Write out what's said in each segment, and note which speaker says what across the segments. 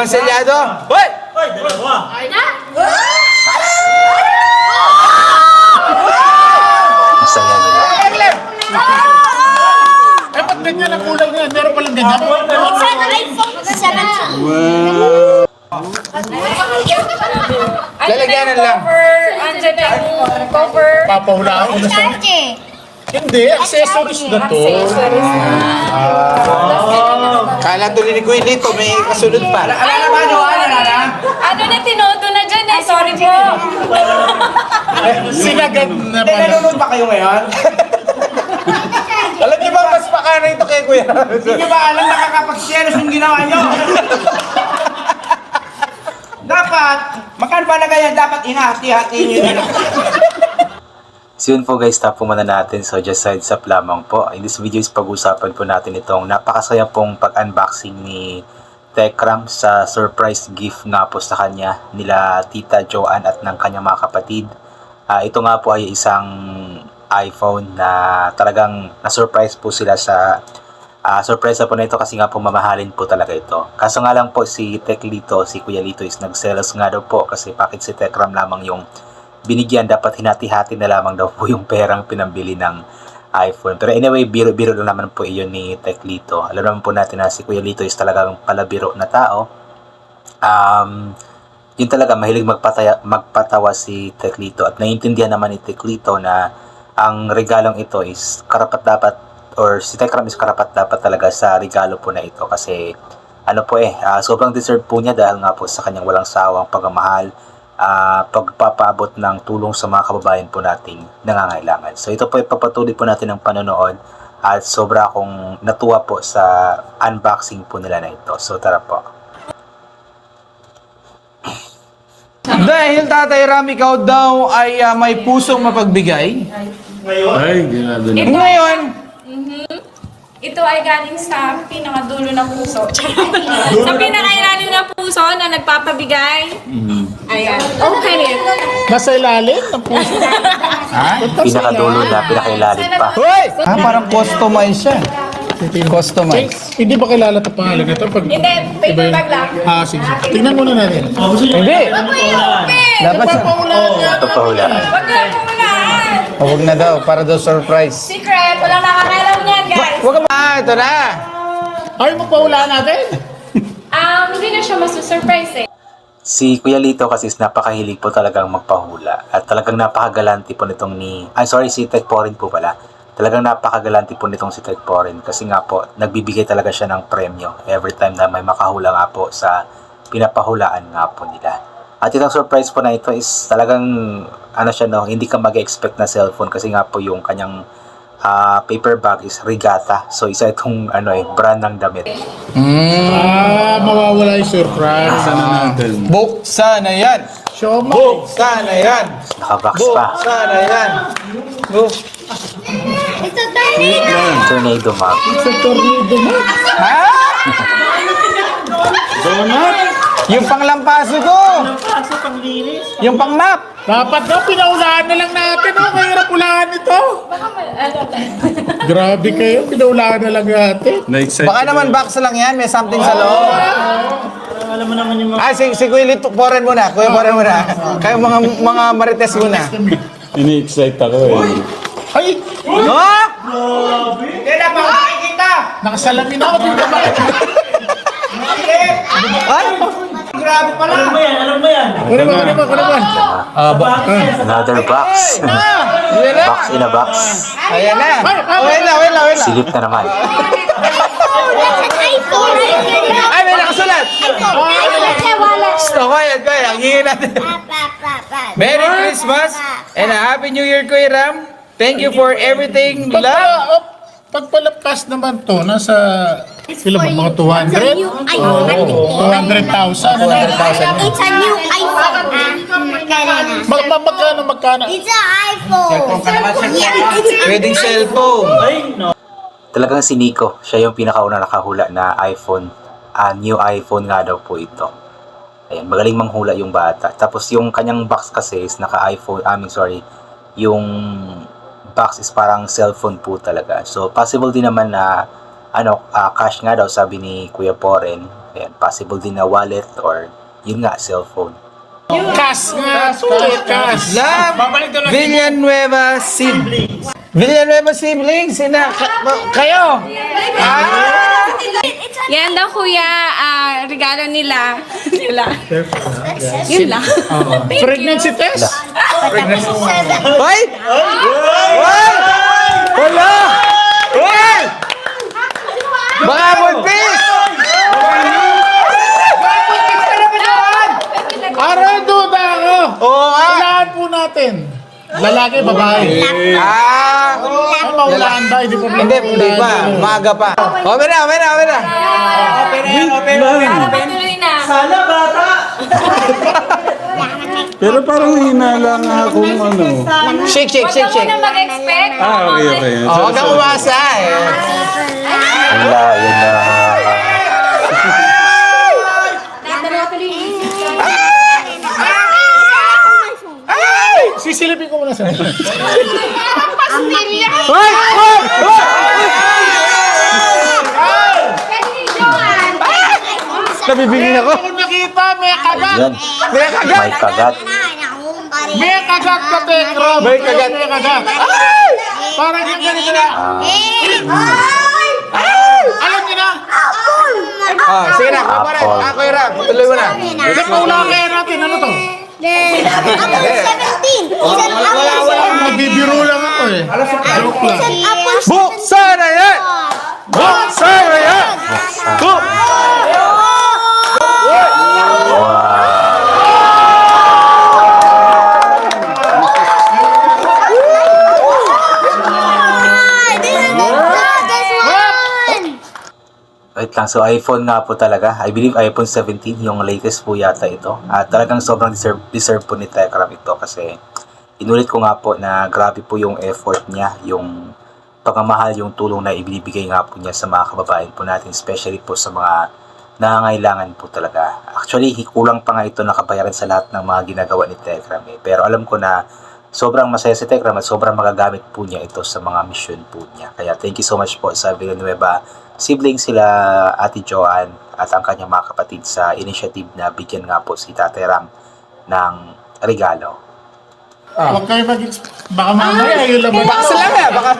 Speaker 1: Dalawang selyado. Hoy!
Speaker 2: Hoy, dalawa.
Speaker 3: Ay na!
Speaker 4: Masaya nila.
Speaker 5: Eh, ba't ganyan ang kulay niya? Meron palang ganyan.
Speaker 3: Sana iPhone 17.
Speaker 1: Lalagyanan lang.
Speaker 6: Andyan yung cover.
Speaker 5: Papahulaan ko na siya. Hindi, accessories na to.
Speaker 1: Kala tuloy ni Kuya Lito, may kasunod pa.
Speaker 6: Ano na, tinodo na dyan eh. Sorry po.
Speaker 5: Sinagad na pala.
Speaker 7: Nanonood ba kayo ngayon?
Speaker 1: Alam niyo ba, mas pakana ito kay Kuya.
Speaker 7: Hindi nyo ba alam nakakapag-selos yung ginawa nyo? Dapat, magkano ba na ganyan? Dapat inahati-hati nyo nila.
Speaker 4: So yun po guys, stop po muna natin. So just heads up lamang po. In this video is pag-usapan po natin itong napakasaya pong pag-unboxing ni Tekram sa surprise gift nga po sa kanya nila Tita Joanne at ng kanyang mga kapatid. Ito nga po ay isang iPhone na talagang na-surprise po sila sa surprise na po na ito kasi nga po mamahalin po talaga ito. Kaso nga lang po si Tek Lito, si Kuya Lito is nag-selos nga daw po kasi bakit si Tekram lamang yung binigyan, dapat hinati-hati na lamang daw po yung perang pinambili ng iPhone. Pero anyway, biro-biro lang naman po iyon ni Tek Lito. Alam naman po natin na si Kuya Lito is talagang palabiro na tao. Yun talaga, mahilig magpatawa si Tek Lito. At naiintindihan naman ni Tek Lito na ang regalong ito is karapat-dapat, or si Tekram is karapat-dapat talaga sa regalo po na ito. Kasi ano po sobrang deserve po niya dahil nga po sa kanyang walang sawang pagmamahal, pagpapaabot ng tulong sa mga kababayan po nating nangangailangan. So ito po ipapatuloy po natin ang panonood at sobra akong natuwa po sa unboxing po nila na ito. So tara po.
Speaker 1: Dahil Tatay Ram, ikaw daw ay may pusong mapagbigay.
Speaker 2: Ngayon?
Speaker 5: Ay, ginado na.
Speaker 1: Ngayon,
Speaker 6: Ito ay galing sa pinakadulo ng puso. Sa pinakailalim ng puso na nagpapabigay. Ayan. Open it.
Speaker 5: Nasa ilalim ng puso.
Speaker 4: Pinakadulo na, pinakailalim pa.
Speaker 1: hoy! Parang customize siya. Customize.
Speaker 5: Hindi ba kilala ito pangalan nito? Pag...
Speaker 6: Hindi, paper bag lang.
Speaker 5: Sige. Tingnan muna natin.
Speaker 2: Oh, gusto nyo?
Speaker 1: Hindi.
Speaker 6: Open!
Speaker 1: Dapat sa...
Speaker 5: Papahulaan niya.
Speaker 4: Ito pa hulaan.
Speaker 6: Wag na pulaan!
Speaker 1: Huwag na daw, para daw surprise.
Speaker 6: Secret! Walang nakakailam niyan, guys!
Speaker 1: Huwag ka ito na.
Speaker 5: Ay, magpahulaan natin.
Speaker 6: Hindi na siya masusurprise eh.
Speaker 4: Si Kuya Lito kasi is napakahilig po talagang magpahula at talagang napakagalanti po nitong si Tek Porin po pala. Talagang napakagalanti po nitong si Tek Porin kasi nga po nagbibigay talaga siya ng premyo every time na may makahula nga po sa pinapahulaan nga po nila. At itong surprise po na ito is talagang hindi ka mag-expect na cellphone kasi nga po yung kanyang paper bag is Regatta. So isa itong brand ng damit.
Speaker 5: Mawawala yung surprise. Sana natin.
Speaker 1: Buksan na yan.
Speaker 5: Show mo.
Speaker 1: Buksan na yan.
Speaker 4: Nakabox pa.
Speaker 1: Buksan na yan.
Speaker 3: Ito tornado.
Speaker 4: Tornado mug.
Speaker 5: Sa tornado mo.
Speaker 1: Ha?
Speaker 5: Donut.
Speaker 1: Yung panglampaso ko.
Speaker 2: Kaso pang linis.
Speaker 1: Yung pang map.
Speaker 5: Dapat daw, pinaulaan na lang natin. Mahirap ulaan ito. Grabe kayo, pinaulaan na lang natin.
Speaker 1: Baka naman box lang yan. May something sa loob.
Speaker 2: Alam mo naman yung mga...
Speaker 1: Si Kuya Lito, Poren muna. Kuya Poren muna. Kayo mga marites muna.
Speaker 5: Ini-excite ako eh. Ay!
Speaker 1: Oh!
Speaker 7: Kailan pa makikita?
Speaker 5: Nakasalamin ako dito ba?
Speaker 1: Ay!
Speaker 7: Grabe pala.
Speaker 2: Alam mo yan, alam mo yan.
Speaker 5: Ano ba?
Speaker 4: Another box.
Speaker 1: Yan na.
Speaker 4: Box in a box.
Speaker 1: Ayan na. Wait na.
Speaker 4: Silip na naman.
Speaker 3: iPhone.
Speaker 1: Ay, may nakasulat. Quiet. Ang hingin natin. Merry Christmas and a Happy New Year, Kuya Ram. Thank you for everything. Love.
Speaker 5: Pagpalagpas naman to, nasa ilan ba, mga 200?
Speaker 3: iPhone.
Speaker 5: 200,000.
Speaker 1: 200,000.
Speaker 3: It's a new iPhone.
Speaker 5: Magkano?
Speaker 3: It's an iPhone.
Speaker 1: Pwedeng cellphone.
Speaker 2: Ay, no.
Speaker 4: Talagang si Nico, siya yung pinakauna nakahula na iPhone. New iPhone nga daw po ito. Ayan, magaling manghula yung bata. Tapos yung kanyang box kasi is naka-iPhone, yung box is parang cellphone po talaga. So possible din naman na cash nga daw, sabi ni Kuya Poren. Ayan, possible din na wallet or yun nga, cellphone.
Speaker 5: Cash nga, sulit cash.
Speaker 1: Love Villanueva siblings. Villanueva siblings, kayo.
Speaker 6: Yan daw kuya, regalo nila. Yun lang.
Speaker 5: Pregnancy test?
Speaker 1: Hoy! Hoy! Wala! Hoy! Baka buntis!
Speaker 5: Aral duda ako.
Speaker 1: Oo nga.
Speaker 5: Hulaan po natin. Lalaki, babae. Ay, mahulaan ba? Hindi po
Speaker 1: Hindi pa. Maaga pa. Open na.
Speaker 6: Patuloy na.
Speaker 2: Sana bata!
Speaker 8: Pero parang hinala nga akong ano.
Speaker 1: Shake.
Speaker 6: Huwag ka muna mag-expect.
Speaker 8: Okay.
Speaker 1: Huwag kang umasa eh.
Speaker 4: Wala, yun na.
Speaker 5: Sisilipin ko muna sa
Speaker 1: Hoy! Nabibigyan ako.
Speaker 5: Kung nakita, may kagat.
Speaker 4: Yan,
Speaker 1: May kagat.
Speaker 4: may kagat.
Speaker 5: May kagat ka, Tekram.
Speaker 1: May kagat.
Speaker 5: May kagat. Parang yung ganito na. Alam niyo na.
Speaker 1: Sige na, ako yung rap. Tuloy mo na.
Speaker 5: Hindi pa wala kaya natin. Ano to? Magbibiro lang ako eh. Joke lang.
Speaker 1: Buksan na yan! Buksan na yan!
Speaker 4: Wait lang, so iPhone nga po talaga. I believe iPhone 17, yung latest po yata ito. At talagang sobrang deserve po ni Tekram ito kasi inulit ko nga po na grabe po yung effort niya, yung pagmamahal, yung tulong na ibinibigay nga po niya sa mga kababayan po natin, especially po sa mga nangangailangan po talaga. Actually, kulang pa nga ito nakabayaran sa lahat ng mga ginagawa ni Tekram eh. Pero alam ko na sobrang masaya si Tekram at sobrang magagamit po niya ito sa mga mission po niya. Kaya thank you so much po sa Villanueva siblings, sila Ate Joanne at ang kanyang mga kapatid sa initiative na bigyan nga po si Tatay Ram ng regalo.
Speaker 5: Huwag kayo baka mamaya yun lang.
Speaker 1: Baka sila nga, baka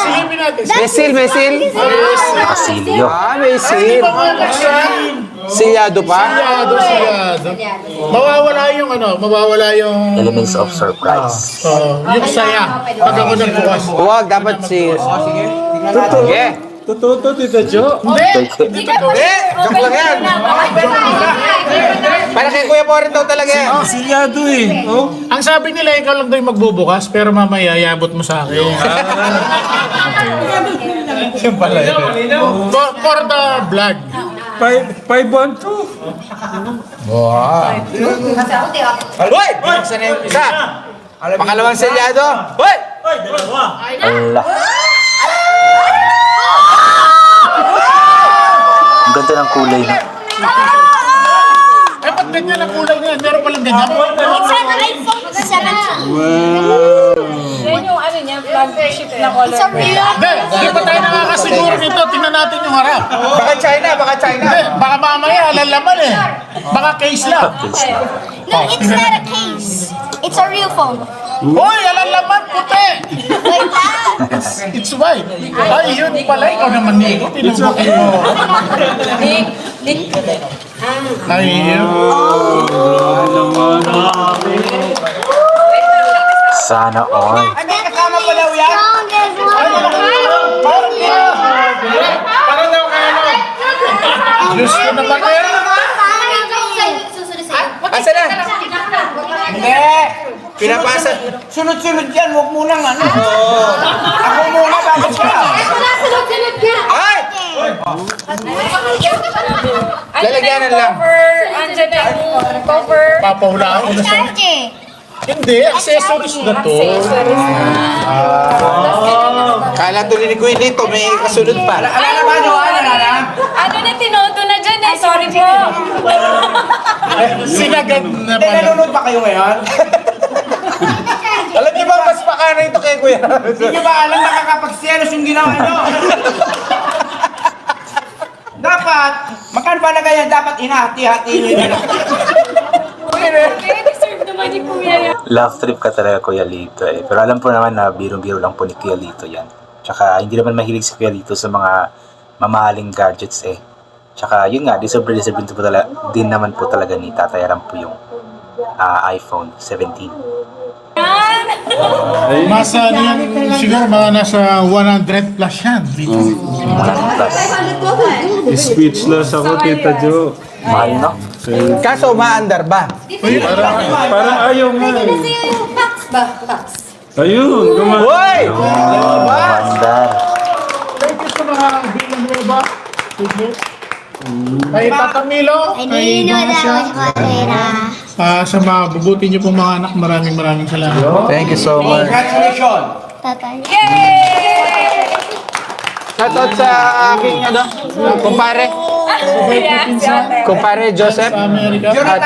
Speaker 5: Silipin natin.
Speaker 1: May seal.
Speaker 4: Basilio.
Speaker 1: May seal. Siyado pa?
Speaker 5: Siyado. Mawawala yung
Speaker 4: Elements of surprise.
Speaker 5: yung saya. Pag ako nagbukas.
Speaker 1: Huwag, dapat si... Sige.
Speaker 8: Totoo to, Tita Jo.
Speaker 5: Hindi!
Speaker 1: Joke lang yan. Para kay Kuya Poren daw talaga yan.
Speaker 8: Silyado eh. Oh.
Speaker 5: Ang sabi nila, ikaw lang daw yung magbubukas, pero mamaya yabot mo sa akin. For the vlog.
Speaker 8: 512.
Speaker 1: Hoy! Buksan na yung isa. Pangalawang selyado. Hoy!
Speaker 2: Ay, dalawa!
Speaker 4: Ala. Ang ganda ng kulay na.
Speaker 5: Eh, ba't ganyan ang kulay na yan? Meron palang ganyan.
Speaker 3: It's an iPhone 17.
Speaker 6: Yan yung ano niya, flagship na color.
Speaker 3: It's a real
Speaker 5: Hindi pa tayo nakakasiguro nito. Tingnan natin yung harap.
Speaker 1: Baka China.
Speaker 5: Hindi, baka mamaya alalaman eh. Baka case lang.
Speaker 3: No, it's not a case. It's a real phone.
Speaker 5: Hoy, alalaman puti!
Speaker 3: Like that.
Speaker 5: It's white. Ay, yun pala. Ikaw naman Nico. Tinubukin mo. Ay, yun.
Speaker 4: Sana all.
Speaker 7: Kasama pa daw yan.
Speaker 3: Strongest one.
Speaker 5: Para daw kayo nun. Diyos ko naman eh.
Speaker 1: Asa na?
Speaker 7: Hindi. Pinapasa. Sunod-sunod yan. Huwag mo lang ano. Ako muna bago ka.
Speaker 1: Ay! Lalagyanan lang.
Speaker 6: Cover, andyan yung cover.
Speaker 5: Papahulaan ko na siya. Hindi, accessories na to.
Speaker 1: Kala tuloy ni Kuya dito, may kasunod pa.
Speaker 7: Alala ba nyo? Alala?
Speaker 6: Ano na tinoto na dyan eh, sorry po.
Speaker 5: Sinagad na
Speaker 7: Hindi,
Speaker 5: pala.
Speaker 7: nanonood pa kayo ngayon?
Speaker 1: Alam niyo ba, mas rito kay Kuya.
Speaker 7: Hindi nyo ba alam nakakapagselos yung ginawa nyo? Dapat, magkano ba na ganyan? Dapat hinahati-hati nyo yun.
Speaker 6: Okay, deserve naman ni Kuya yan.
Speaker 4: Love trip ka talaga, Kuya Lito eh. Pero alam po naman na biro-biro lang po ni Kuya Lito yan. Tsaka hindi naman mahilig si Kuya Lito sa mga mamahaling gadgets eh. Tsaka yun nga, deserve din naman po talaga ni Tatay Ram po yung iPhone 17.
Speaker 5: Mas ano yan, siguro mga nasa 100 plus yan.
Speaker 8: Speechless ako, Tita Jo.
Speaker 4: Mahal, no?
Speaker 1: Kaso umaandar ba?
Speaker 8: Parang ayaw nga eh. Ayun, gumana.
Speaker 1: Hoy!
Speaker 4: Mandar.
Speaker 5: Thank you sa mga Villanueva. Kay Tata Milo, kay Masya, sa mga bubuti niyo pong mga anak, maraming salamat.
Speaker 1: Thank you so much.
Speaker 7: Congratulations!
Speaker 3: Tatay.
Speaker 6: Yay!
Speaker 1: Shoutout sa aking kumpare. Kumpare Joseph.
Speaker 5: Sa Amerika.
Speaker 1: At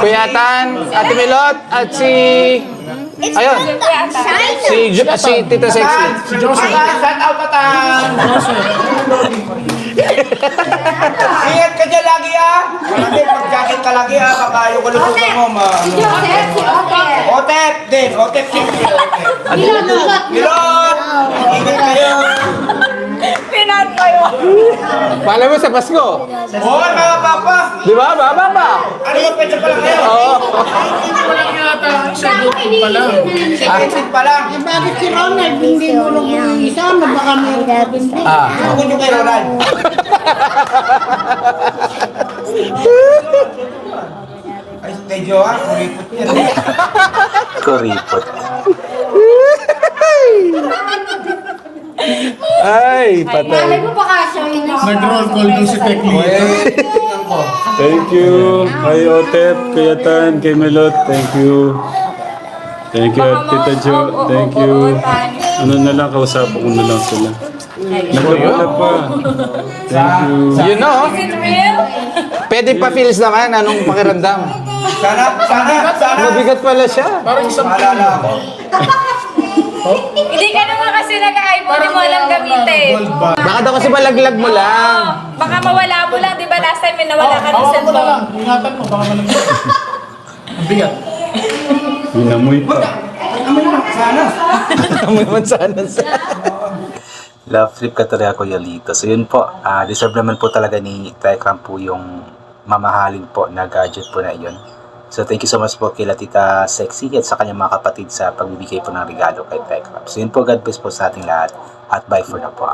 Speaker 1: Kuya Tan, Ate Milot, at si... Ayun, si Tita Sexy.
Speaker 5: Si Joseph.
Speaker 7: Shout out Patan! Ingat ka dyan lagi Marami, mag-jacket ka lagi baka yung kalusugan mo Otep din, Otep siyempre. Milot! Ingat kayo!
Speaker 6: Pinat kayo.
Speaker 1: Pala mo sa Pasko.
Speaker 7: Oo, mga papa!
Speaker 1: Di ba? Baba pa.
Speaker 7: Ano ba pwede pa lang kayo?
Speaker 1: Oo.
Speaker 5: Walang yata ang sagot ko pala.
Speaker 7: Second pa lang.
Speaker 9: Bakit si Ronald hindi mo lang yung isama? Baka meron din.
Speaker 7: Tungkol nyo kay Ronald. Ay, Tejo kuripot yan.
Speaker 4: Kuripot.
Speaker 1: Ay, patay.
Speaker 9: mo pa kasya yun.
Speaker 5: Nag-roll call daw si Tekli.
Speaker 8: Thank you. Kay Otep, Kuya Tan, kay Melot. Thank you. Thank you, Tita Jo. Thank you. Ano na lang, kausapan ko na lang sila. Nagkabala pa. Thank you.
Speaker 1: You know,
Speaker 6: Is it real?
Speaker 1: pwede pa feels naman anong pakiramdam.
Speaker 7: Sana.
Speaker 1: Mabigat pala siya.
Speaker 5: Parang isang
Speaker 7: Maalala ako.
Speaker 6: Hindi ka naman kasi nag-iPhone, hindi mo alam gamitin.
Speaker 5: gold bar.
Speaker 1: Baka daw kasi malaglag mo lang.
Speaker 6: Baka mawala mo lang, di ba last time may nawala ka ng
Speaker 5: Hawakan mo na
Speaker 6: cellphone?
Speaker 5: lang. Ingatan mo, baka malagyan. Ang bigat.
Speaker 8: Minamoy pa.
Speaker 1: Amoy man sana sa...
Speaker 4: Love trip ka talaga, Kuya Lito. So yun po, deserve naman po talaga ni Tekram po yung mamahalin po na gadget po na yun. So thank you so much po kay Tita Sexy at sa kanyang mga kapatid sa pagbibigay po ng regalo kay Tekram. So yun po, God bless po sa ating lahat at bye for now po.